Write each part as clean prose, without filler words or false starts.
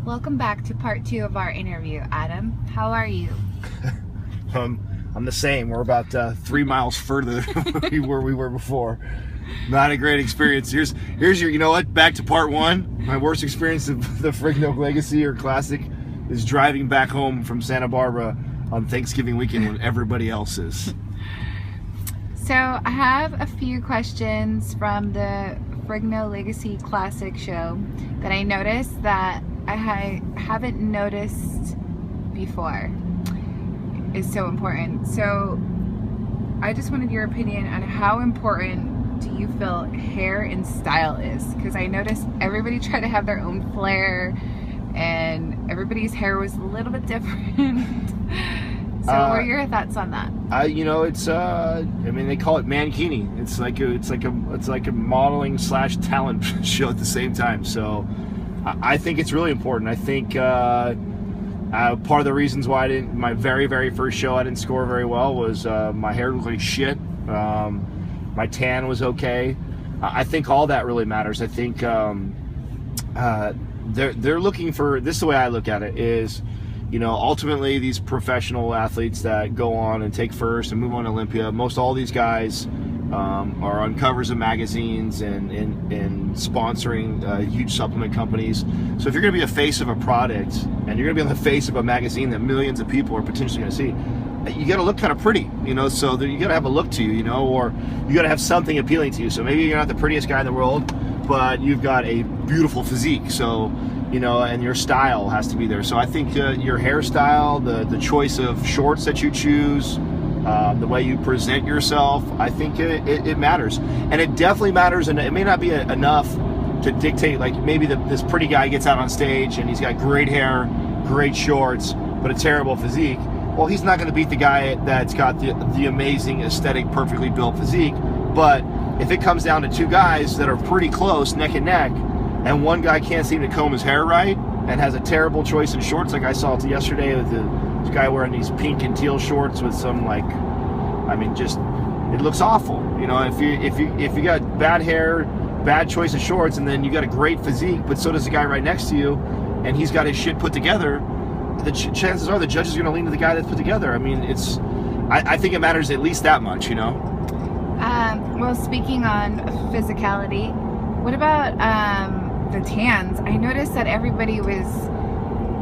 Welcome back to part 2 of our interview, Adam. How are you? I'm the same. We're about 3 miles further than where we were before. Not a great experience. Here's your, you know what? Back to part 1. My worst experience of the Frigno Legacy or Classic is driving back home from Santa Barbara on Thanksgiving weekend when everybody else is. So I have a few questions from the Frigno Legacy Classic show that I noticed that I haven't noticed before. Is so important. So I just wanted your opinion on how important do you feel hair and style is? Because I noticed everybody tried to have their own flair and everybody's hair was a little bit different. So what are your thoughts on that? You know, it's I mean, they call it mankini. It's like a modeling / talent show at the same time. So I think it's really important. I think part of the reasons why my very first show I didn't score very well was my hair looked like shit. My tan was okay. I think all that really matters. I think they're looking for, this is the way I look at it, is, you know, ultimately these professional athletes that go on and take first and move on to Olympia, most all these guys are on covers of magazines and sponsoring huge supplement companies. So if you're going to be a face of a product and you're going to be on the face of a magazine that millions of people are potentially going to see, you got to look kind of pretty, you know, so that you got to have a look to you, you know, or you got to have something appealing to you. So maybe you're not the prettiest guy in the world, but you've got a beautiful physique. So, you know, and your style has to be there. So I think your hairstyle, the choice of shorts that you choose, the way you present yourself, I think it matters. And it definitely matters, and it may not be enough to dictate, like maybe this pretty guy gets out on stage and he's got great hair, great shorts, but a terrible physique. Well, he's not going to beat the guy that's got the amazing aesthetic, perfectly built physique. But if it comes down to two guys that are pretty close, neck and neck, and one guy can't seem to comb his hair right and has a terrible choice in shorts, like I saw it yesterday with this guy wearing these pink and teal shorts with some, like, I mean, just, it looks awful. You know, if you got bad hair, bad choice of shorts, and then you got a great physique, but so does the guy right next to you, and he's got his shit put together, the chances are the judge is going to lean to the guy that's put together. I mean, I think it matters at least that much, you know? Well, speaking on physicality, what about the tans? I noticed that everybody was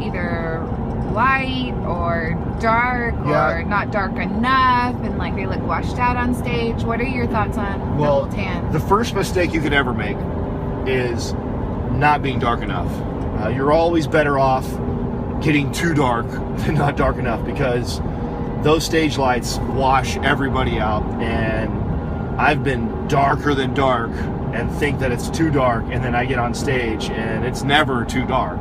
either light or dark or not dark enough, and like they look washed out on stage. What are your thoughts on the whole tan? The first mistake you could ever make is not being dark enough. You're always better off getting too dark than not dark enough, because those stage lights wash everybody out, and I've been darker than dark and think that it's too dark, and then I get on stage and it's never too dark.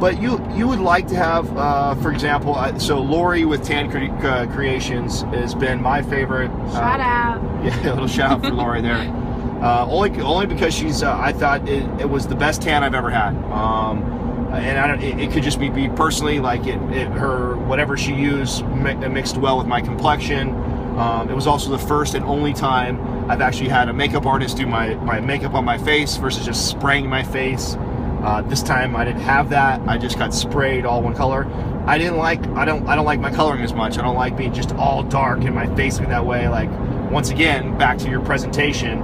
But you would like to have, for example, so Lori with Tan Creations has been my favorite. Shout out. Yeah, a little shout out for Lori there. Only because she's, I thought it was the best tan I've ever had. And it could just be personally, like her, whatever she used mixed well with my complexion. It was also the first and only time I've actually had a makeup artist do my makeup on my face versus just spraying my face. This time I didn't have that. I just got sprayed all one color. I don't like my coloring as much. I don't like being just all dark and my face being that way. Like, once again, back to your presentation,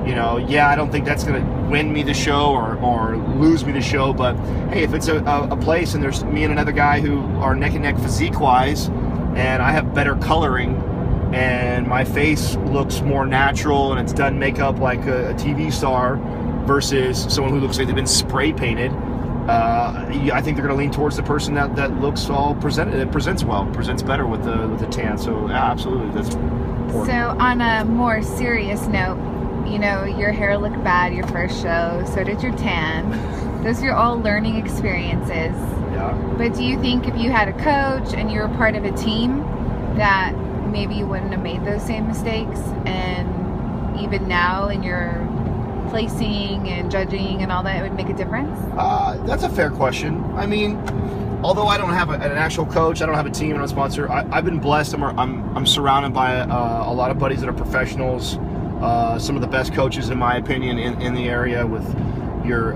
you know, yeah, I don't think that's going to win me the show or lose me the show, but hey, if it's a place and there's me and another guy who are neck and neck physique-wise, and I have better coloring, and my face looks more natural and it's done makeup like a TV star versus someone who looks like they've been spray painted, I think they're going to lean towards the person that looks all presented. It presents well, presents better with the tan. So yeah, absolutely, that's important. So on a more serious note, you know, your hair looked bad your first show, so did your tan. Those are all learning experiences. Yeah. But do you think if you had a coach and you were part of a team that maybe you wouldn't have made those same mistakes, and even now in your placing and judging and all that, it would make a difference? That's a fair question. I mean, although I don't have an actual coach, I don't have a team, and I'm a sponsor, I've been blessed. I'm surrounded by a lot of buddies that are professionals, some of the best coaches in my opinion in the area, with your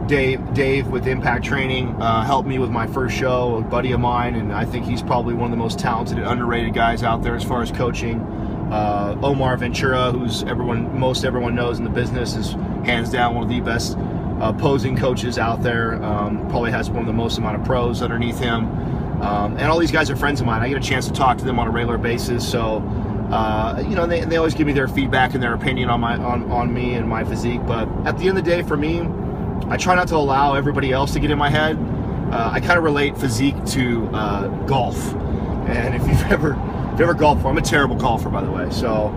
Dave with Impact Training helped me with my first show, a buddy of mine, and I think he's probably one of the most talented and underrated guys out there as far as coaching. Omar Ventura, who's most everyone knows in the business, is hands down one of the best posing coaches out there. Probably has one of the most amount of pros underneath him. And all these guys are friends of mine. I get a chance to talk to them on a regular basis, so they always give me their feedback and their opinion on me and my physique. But at the end of the day, for me, I try not to allow everybody else to get in my head. I kind of relate physique to golf, and if you've ever golfed before, I'm a terrible golfer, by the way. So,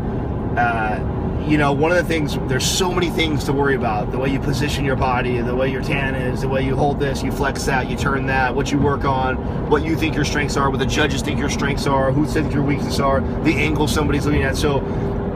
one of the things, there's so many things to worry about. The way you position your body, the way your tan is, the way you hold this, you flex that, you turn that, what you work on, what you think your strengths are, what the judges think your strengths are, who think your weaknesses are, the angle somebody's looking at. So,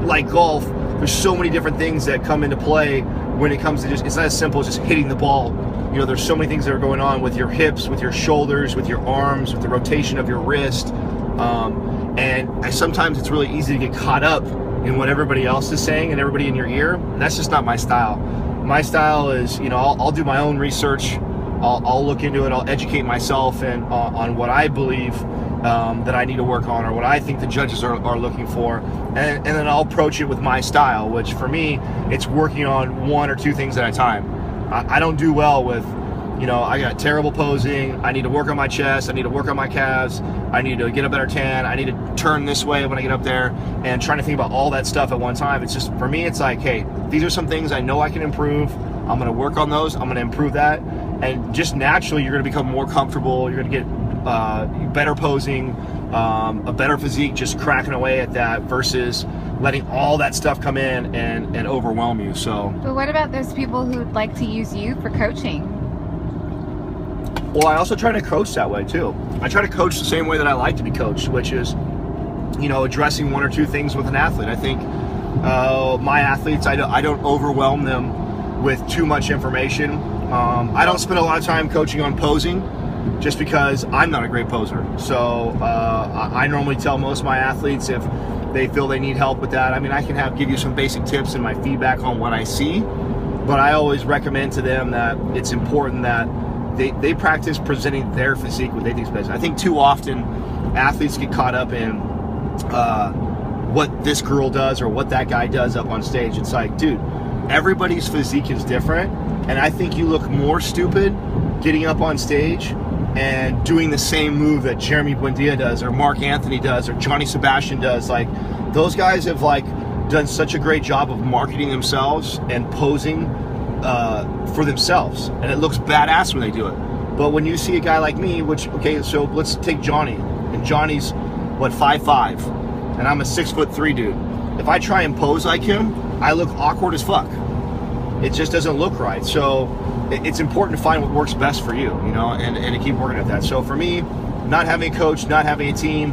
like golf, there's so many different things that come into play when it comes to it's not as simple as just hitting the ball. There's so many things that are going on with your hips, with your shoulders, with your arms, with the rotation of your wrist. And sometimes it's really easy to get caught up in what everybody else is saying and everybody in your ear. And that's just not my style. My style is, I'll do my own research. I'll look into it. I'll educate myself and on what I believe that I need to work on, or what I think the judges are looking for, and then I'll approach it with my style, which for me, it's working on one or two things at a time. I don't do well with, I got terrible posing, I need to work on my chest, I need to work on my calves, I need to get a better tan, I need to turn this way when I get up there, and trying to think about all that stuff at one time. It's just, for me, it's like, hey, these are some things I know I can improve. I'm going to work on those. I'm going to improve that. And just naturally, you're going to become more comfortable. You're going to get better posing, a better physique, just cracking away at that versus letting all that stuff come in and overwhelm you. So. But what about those people who'd like to use you for coaching? Well, I also try to coach that way too. I try to coach the same way that I like to be coached, which is, addressing one or two things with an athlete. I think my athletes, I don't overwhelm them with too much information. I don't spend a lot of time coaching on posing just because I'm not a great poser. So I normally tell most of my athletes if they feel they need help with that. I mean, I can give you some basic tips and my feedback on what I see, but I always recommend to them that it's important that they practice presenting their physique what they think is best. I think too often athletes get caught up in what this girl does or what that guy does up on stage. It's like, dude, everybody's physique is different, and I think you look more stupid getting up on stage and doing the same move that Jeremy Buendia does or Mark Anthony does or Johnny Sebastian does. Like, those guys have done such a great job of marketing themselves and posing for themselves, and it looks badass when they do it. But when you see a guy like me, so let's take Johnny, and Johnny's 5'5", and I'm a 6'3" dude. If I try and pose like him, I look awkward as fuck. It just doesn't look right. So it's important to find what works best for you, and to keep working at that. So for me, not having a coach, not having a team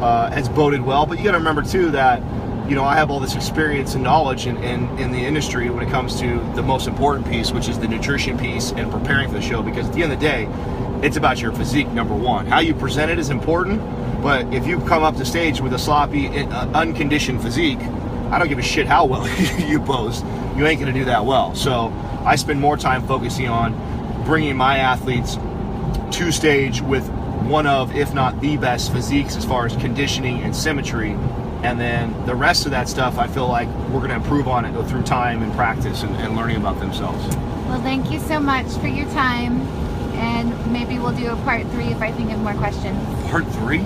has boded well. But you got to remember too that I have all this experience and knowledge in the industry when it comes to the most important piece, which is the nutrition piece and preparing for the show. Because at the end of the day, it's about your physique, number one. How you present it is important, but if you come up to stage with a sloppy, unconditioned physique, I don't give a shit how well you pose. You ain't going to do that well. So I spend more time focusing on bringing my athletes to stage with one of, if not the best physiques as far as conditioning and symmetry. And then the rest of that stuff, I feel like we're going to improve on it through time and practice and learning about themselves. Well, thank you so much for your time. And maybe we'll do a part 3 if I think of more questions. Part 3?